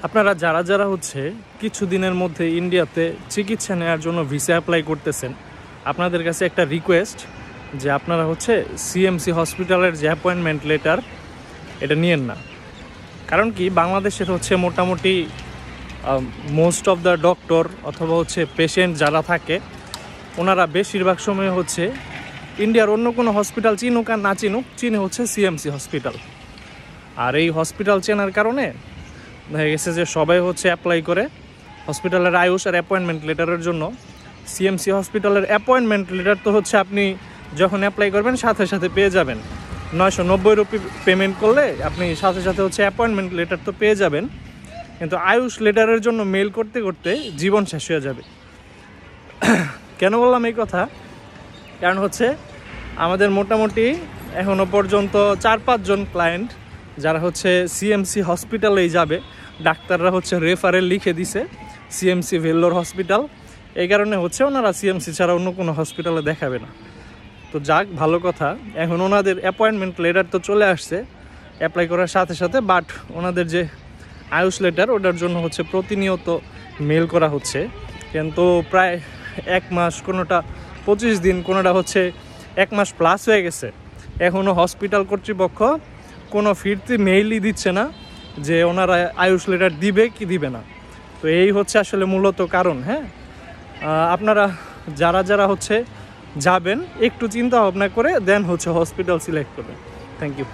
আপনারা যারা যারা হচ্ছে কিছুদিনের মধ্যে ইন্ডিয়াতে চিকিৎসা নেওয়ার জন্য ভিসা অ্যাপ্লাই করতেছেন, আপনাদের কাছে একটা রিকোয়েস্ট যে আপনারা হচ্ছে সিএমসি হসপিটালের যে অ্যাপয়েন্টমেন্ট লেটার এটা নিয়েন না। কারণ কি, বাংলাদেশের হচ্ছে মোটামুটি মোস্ট অফ দ্য ডক্টর অথবা হচ্ছে পেশেন্ট যারা থাকে ওনারা বেশিরভাগ সময় হচ্ছে ইন্ডিয়ার অন্য কোনো হসপিটাল চিনুক আর না চিনুক, চিনে হচ্ছে সিএমসি হসপিটাল। আর এই হসপিটাল চেনার কারণে দেখা গেছে যে সবাই হচ্ছে অ্যাপ্লাই করে হসপিটালের আয়ুষ আর অ্যাপয়েন্টমেন্ট লেটারের জন্য। সিএমসি হসপিটালের অ্যাপয়েন্টমেন্ট লেটার তো হচ্ছে আপনি যখন অ্যাপ্লাই করবেন সাথে সাথে পেয়ে যাবেন। 990 রুপি পেমেন্ট করলে আপনি সাথে সাথে হচ্ছে অ্যাপয়েন্টমেন্ট লেটার তো পেয়ে যাবেন, কিন্তু আয়ুষ লেটারের জন্য মেল করতে করতে জীবন শেষ হয়ে যাবে। কেন বললাম এই কথা? কারণ হচ্ছে আমাদের মোটামুটি এখনও পর্যন্ত 4-5 জন ক্লায়েন্ট যারা হচ্ছে সিএমসি হসপিটালেই যাবে, ডাক্তাররা হচ্ছে রেফারেল লিখে দিছে সিএমসি ভেল্লোর হসপিটাল, এই কারণে হচ্ছে ওনারা সিএমসি ছাড়া অন্য কোনো হসপিটালে দেখাবে না। তো যাক, ভালো কথা, এখন ওনাদের অ্যাপয়েন্টমেন্ট লেটার তো চলে আসছে অ্যাপ্লাই করার সাথে সাথে, বাট ওনাদের যে আয়ুষ লেটার ওটার জন্য হচ্ছে প্রতিনিয়ত মেল করা হচ্ছে, কিন্তু প্রায় 1 মাস, কোনোটা 25 দিন, কোনোটা হচ্ছে 1 মাস প্লাস হয়ে গেছে। এখনও হসপিটাল কর্তৃপক্ষ কোনো ফিরতি মেইলই দিচ্ছে না যে ওনারা আয়ুষ লেটার দিবে কি দিবে না। তো এই হচ্ছে আসলে মূলত কারণ। হ্যাঁ, আপনারা যারা যারা হচ্ছে যাবেন একটু চিন্তা ভাবনা করে দেন হচ্ছে হসপিটাল সিলেক্ট করবেন। Thank you.